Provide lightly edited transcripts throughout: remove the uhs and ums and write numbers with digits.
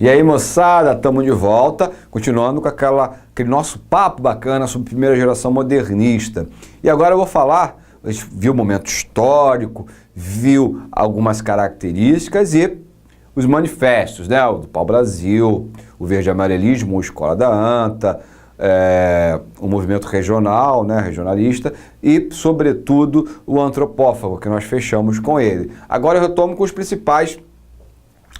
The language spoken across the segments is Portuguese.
E aí, moçada, estamos de volta, continuando com aquele nosso papo bacana sobre primeira geração modernista. E agora eu vou falar, a gente viu o momento histórico, viu algumas características e os manifestos, né? O do Pau-Brasil, o Verde-Amarelismo, a Escola da Anta, o movimento regional, né, regionalista e, sobretudo, o antropófago, que nós fechamos com ele. Agora eu retomo com os principais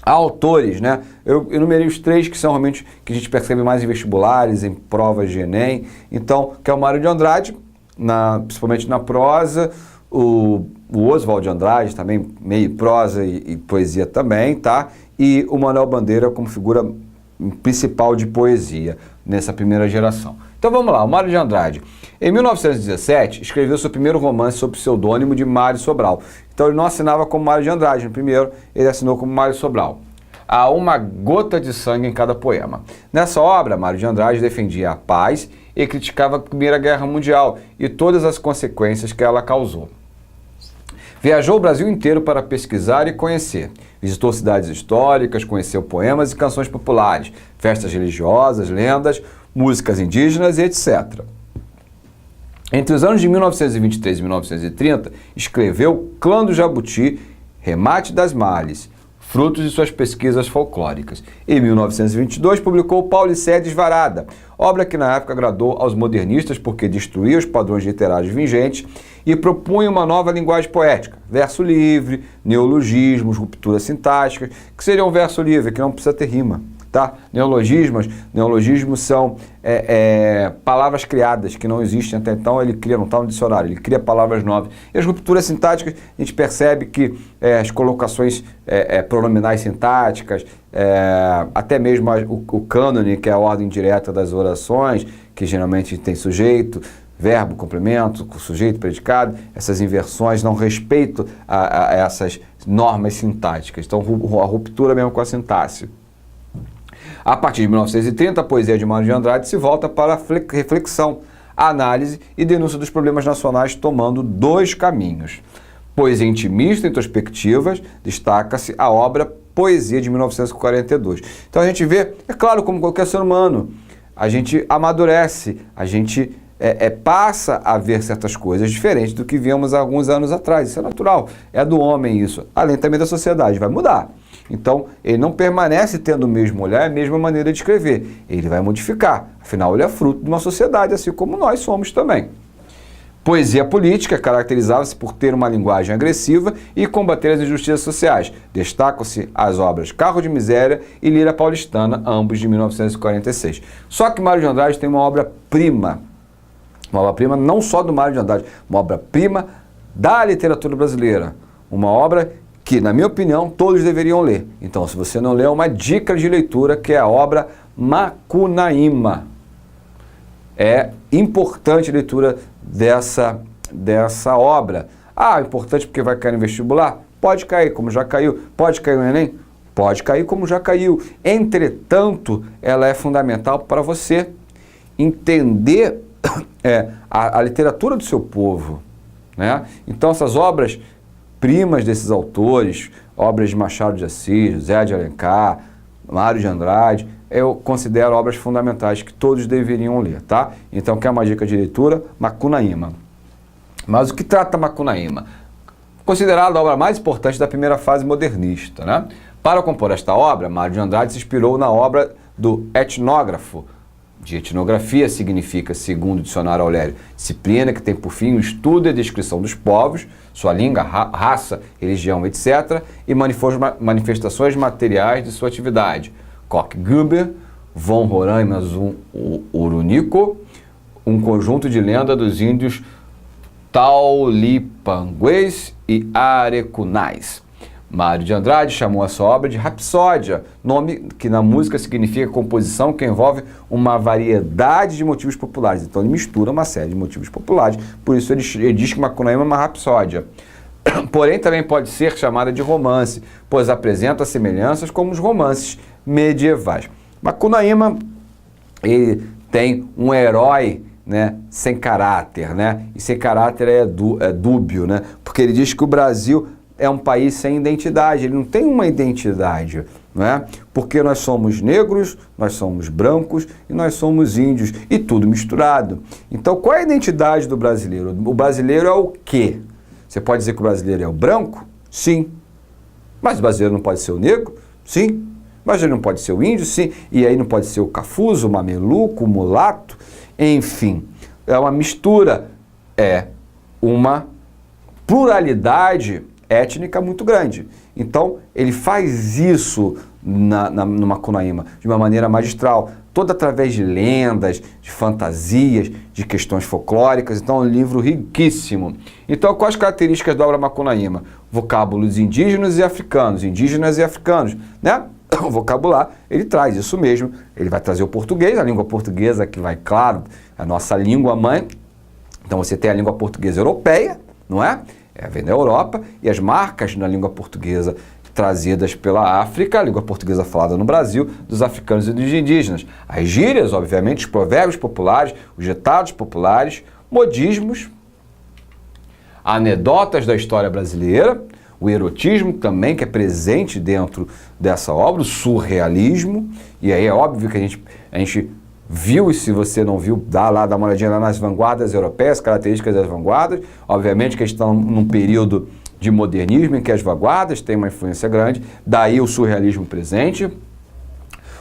autores, né? Eu enumerei os três que são realmente que a gente percebe mais em vestibulares, em provas de Enem. Então, que é o Mário de Andrade, principalmente na prosa, o Oswald de Andrade, também meio prosa e poesia também, tá? E o Manuel Bandeira como figura principal de poesia nessa primeira geração. Então vamos lá, o Mário de Andrade. Em 1917, escreveu seu primeiro romance sob o pseudônimo de Mário Sobral. Então ele não assinava como Mário de Andrade no primeiro, ele assinou como Mário Sobral. Há uma gota de sangue em cada poema. Nessa obra, Mário de Andrade defendia a paz e criticava a Primeira Guerra Mundial e todas as consequências que ela causou. Viajou o Brasil inteiro para pesquisar e conhecer. Visitou cidades históricas, conheceu poemas e canções populares, festas religiosas, lendas, músicas indígenas e etc. Entre os anos de 1923 e 1930, escreveu Clã do Jabuti, Remate das Males, frutos de suas pesquisas folclóricas. Em 1922, publicou Paulicéia Desvarada, obra que na época agradou aos modernistas porque destruía os padrões literários vigentes e propunha uma nova linguagem poética, verso livre, neologismos, rupturas sintáticas, que seria um verso livre, que não precisa ter rima. Tá? Neologismos são palavras criadas que não existem até então, ele cria, não está no dicionário, ele cria palavras novas. E as rupturas sintáticas, a gente percebe que as colocações pronominais sintáticas, até mesmo o cânone, que é a ordem direta das orações, que geralmente tem sujeito, verbo, complemento, sujeito, predicado, essas inversões não respeitam a essas normas sintáticas. Então, a ruptura mesmo com a sintaxe. A partir de 1930, a poesia de Mário de Andrade se volta para a reflexão, a análise e denúncia dos problemas nacionais, tomando dois caminhos. Poesia intimista e introspectivas, destaca-se a obra Poesia de 1942. Então a gente vê, é claro, como qualquer ser humano, a gente amadurece, a gente passa a ver certas coisas diferentes do que víamos há alguns anos atrás. Isso é natural, é do homem isso, além também da sociedade, vai mudar. Então, ele não permanece tendo o mesmo olhar, a mesma maneira de escrever. Ele vai modificar. Afinal, ele é fruto de uma sociedade, assim como nós somos também. Poesia política caracterizava-se por ter uma linguagem agressiva e combater as injustiças sociais. Destacam-se as obras Carro de Miséria e Lira Paulistana, ambos de 1946. Só que Mário de Andrade tem uma obra-prima não só do Mário de Andrade, uma obra-prima da literatura brasileira. Uma obra que, na minha opinião, todos deveriam ler. Então, se você não leu, uma dica de leitura, que é a obra Macunaíma. É importante a leitura dessa obra. Ah, importante porque vai cair no vestibular? Pode cair, como já caiu. Pode cair no Enem? Pode cair, como já caiu. Entretanto, ela é fundamental para você entender a literatura do seu povo, né? Então, essas obras primas desses autores, obras de Machado de Assis, José de Alencar, Mário de Andrade, eu considero obras fundamentais que todos deveriam ler, tá? Então, quer uma dica de leitura? Macunaíma. Mas o que trata Macunaíma? Considerada a obra mais importante da primeira fase modernista, né? Para compor esta obra, Mário de Andrade se inspirou na obra do etnógrafo. De etnografia significa, segundo o dicionário Aurélio, disciplina que tem por fim o estudo e a descrição dos povos, sua língua, raça, religião, etc., e manifestações materiais de sua atividade. Koch-Gruber, von Roraima zum Urunico, um conjunto de lenda dos índios Taulipanguês e Arecunais. Mário de Andrade chamou a sua obra de Rapsódia, nome que na música significa composição que envolve uma variedade de motivos populares. Então ele mistura uma série de motivos populares, por isso ele diz que Macunaíma é uma rapsódia. Porém também pode ser chamada de romance, pois apresenta semelhanças com os romances medievais. Macunaíma, ele tem um herói, né, sem caráter, né? E sem caráter é dúbio, né? Porque ele diz que o Brasil é um país sem identidade, ele não tem uma identidade, não é? Porque nós somos negros, nós somos brancos e nós somos índios, e tudo misturado. Então, qual é a identidade do brasileiro? O brasileiro é o quê? Você pode dizer que o brasileiro é o branco? Sim. Mas o brasileiro não pode ser o negro? Sim. Mas ele não pode ser o índio? Sim. E aí não pode ser o cafuzo, o mameluco, o mulato? Enfim, é uma mistura, é uma pluralidade étnica muito grande. Então, ele faz isso no Macunaíma de uma maneira magistral, toda através de lendas, de fantasias, de questões folclóricas. Então, é um livro riquíssimo. Então, quais as características da obra Macunaíma? Vocábulos indígenas e africanos, né? O vocabulário, ele traz isso mesmo. Ele vai trazer o português, a língua portuguesa, que vai, claro, a nossa língua mãe. Então, você tem a língua portuguesa europeia, não é? Vem da Europa, e as marcas na língua portuguesa trazidas pela África, a língua portuguesa falada no Brasil, dos africanos e dos indígenas. As gírias, obviamente, os provérbios populares, os ditados populares, modismos, anedotas da história brasileira, o erotismo também, que é presente dentro dessa obra, o surrealismo, e aí é óbvio que a gente viu, e se você não viu, dá uma olhadinha lá nas vanguardas europeias, características das vanguardas. Obviamente que estão num período de modernismo em que as vanguardas têm uma influência grande, daí o surrealismo presente.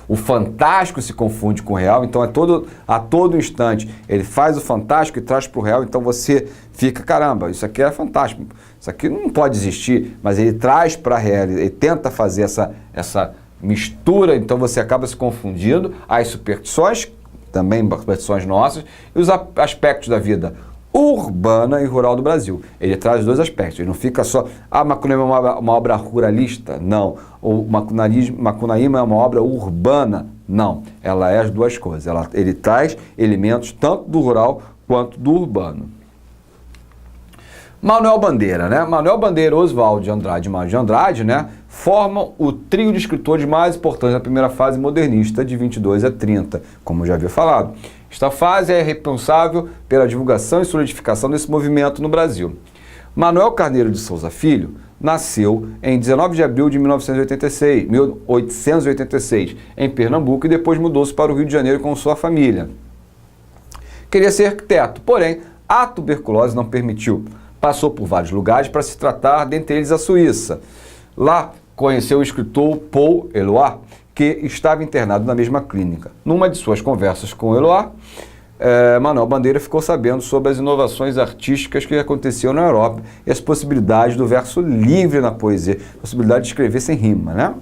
O fantástico se confunde com o real, então a todo instante ele faz o fantástico e traz para o real, então você fica, caramba, isso aqui é fantástico, isso aqui não pode existir, mas ele traz para a realidade, ele tenta fazer essa mistura, então você acaba se confundindo. As superstições, também superstições nossas, e os aspectos da vida urbana e rural do Brasil. Ele traz os dois aspectos, ele não fica só, Macunaíma é uma obra ruralista, não. O Macunaíma é uma obra urbana, não. Ela é as duas coisas, ele traz elementos tanto do rural quanto do urbano. Manuel Bandeira, né? Manuel Bandeira, Oswald de Andrade e Mário de Andrade, né? Formam o trio de escritores mais importantes da primeira fase modernista, de 22 a 30, como eu já havia falado. Esta fase é responsável pela divulgação e solidificação desse movimento no Brasil. Manuel Carneiro de Souza Filho nasceu em 19 de abril de 1886, em Pernambuco, e depois mudou-se para o Rio de Janeiro com sua família. Queria ser arquiteto, porém, a tuberculose não permitiu. Passou por vários lugares para se tratar, dentre eles a Suíça. Lá conheceu o escritor Paul Eluard, que estava internado na mesma clínica. Numa de suas conversas com Eluard, Manuel Bandeira ficou sabendo sobre as inovações artísticas que aconteciam na Europa e as possibilidades do verso livre na poesia, possibilidade de escrever sem rima, né?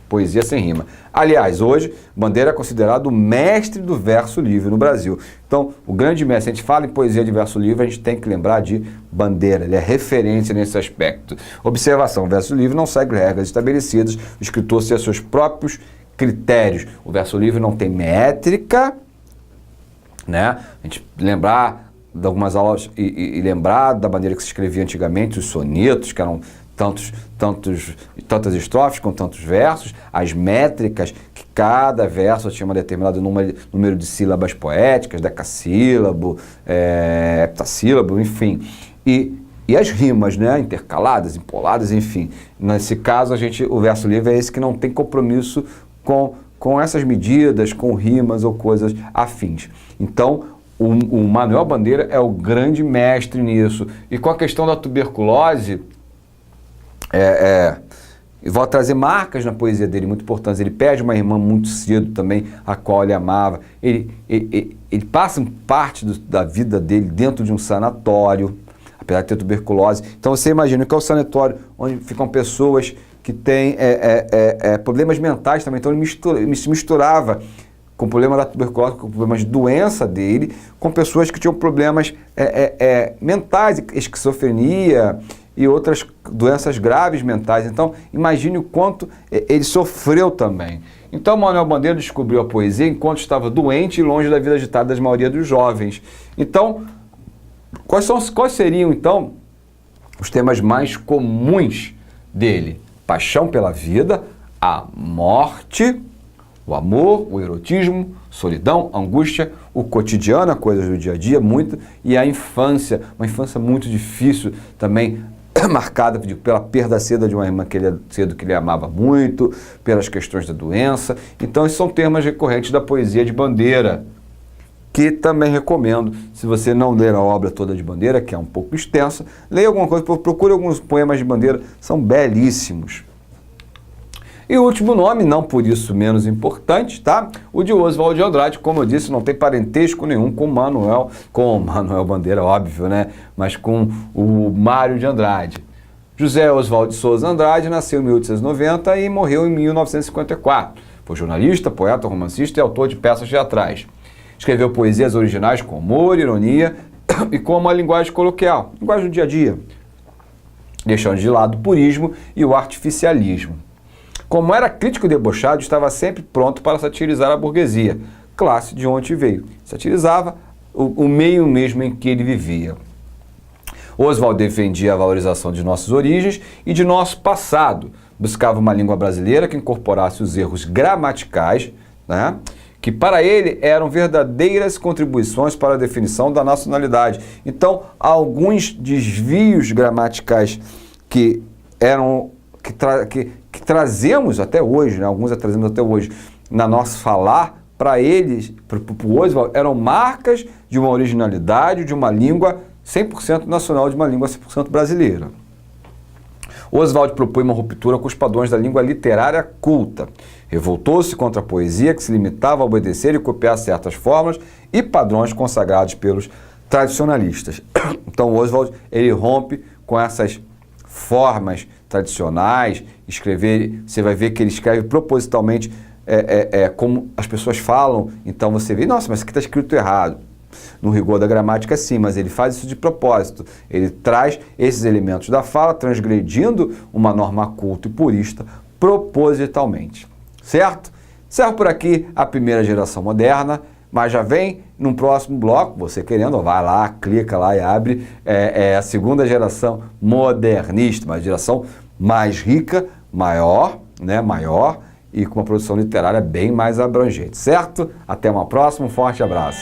Poesia sem rima. Aliás, hoje, Bandeira é considerado o mestre do verso livre no Brasil. Então, o grande mestre, a gente fala em poesia de verso livre, a gente tem que lembrar de Bandeira, ele é referência nesse aspecto. Observação, o verso livre não segue regras estabelecidas, o escritor tem seus próprios critérios. O verso livre não tem métrica, né? A gente lembrar de algumas aulas e lembrar da maneira que se escrevia antigamente, os sonetos, que eram tantas estrofes com tantos versos, as métricas, que cada verso tinha um determinado número de sílabas poéticas, decassílabo, heptassílabo, enfim. E as rimas, né, intercaladas, empoladas, enfim. Nesse caso, o verso livre é esse que não tem compromisso com essas medidas, com rimas ou coisas afins. Então, o Manuel Bandeira é o grande mestre nisso. E com a questão da tuberculose, vou trazer marcas na poesia dele muito importantes. Ele perde uma irmã muito cedo também, a qual ele amava. Ele passa parte da vida dele dentro de um sanatório, apesar de ter tuberculose. Então você imagina que é o sanatório onde ficam pessoas que têm problemas mentais também. Então ele se misturava com o problema da tuberculose, com problemas de doença dele, com pessoas que tinham problemas mentais, esquizofrenia e outras doenças graves mentais. Então, imagine o quanto ele sofreu também. Então, Manuel Bandeira descobriu a poesia enquanto estava doente e longe da vida agitada da maioria dos jovens. Então, quais seriam, então, os temas mais comuns dele? Paixão pela vida, a morte, o amor, o erotismo, solidão, angústia, o cotidiano, coisas do dia a dia, muito, e a infância, uma infância muito difícil também, marcada pela perda cedo de uma irmã cedo que ele amava muito, pelas questões da doença. Então, esses são temas recorrentes da poesia de Bandeira, que também recomendo. Se você não ler a obra toda de Bandeira, que é um pouco extensa, leia alguma coisa, procure alguns poemas de Bandeira, são belíssimos. E o último nome, não por isso menos importante, tá? O de Oswald de Andrade, como eu disse, não tem parentesco nenhum com Manuel Bandeira, óbvio, né? Mas com o Mário de Andrade. José Oswald de Souza Andrade nasceu em 1890 e morreu em 1954. Foi jornalista, poeta, romancista e autor de peças teatrais. Escreveu poesias originais com humor, ironia e com uma linguagem coloquial, linguagem do dia a dia, deixando de lado o purismo e o artificialismo. Como era crítico e debochado, estava sempre pronto para satirizar a burguesia, classe de onde veio. Satirizava o meio mesmo em que ele vivia. Oswald defendia a valorização de nossas origens e de nosso passado. Buscava uma língua brasileira que incorporasse os erros gramaticais, né, que para ele eram verdadeiras contribuições para a definição da nacionalidade. Então, alguns desvios gramaticais que trazemos até hoje, né, alguns trazemos até hoje, na nosso falar, para eles, para o Oswald, eram marcas de uma originalidade, de uma língua 100% nacional, de uma língua 100% brasileira. Oswald propõe uma ruptura com os padrões da língua literária culta. Revoltou-se contra a poesia que se limitava a obedecer e copiar certas fórmulas e padrões consagrados pelos tradicionalistas. Então, Oswald, ele rompe com essas formas tradicionais, você vai ver que ele escreve propositalmente como as pessoas falam, então você vê, nossa, mas isso aqui está escrito errado. No rigor da gramática, sim, mas ele faz isso de propósito. Ele traz esses elementos da fala, transgredindo uma norma culta e purista, propositalmente. Certo? Encerro por aqui a primeira geração moderna, mas já vem num próximo bloco, você querendo, vai lá, clica lá e abre, a segunda geração modernista, uma geração mais rica, maior, e com uma produção literária bem mais abrangente, certo? Até uma próxima, um forte abraço.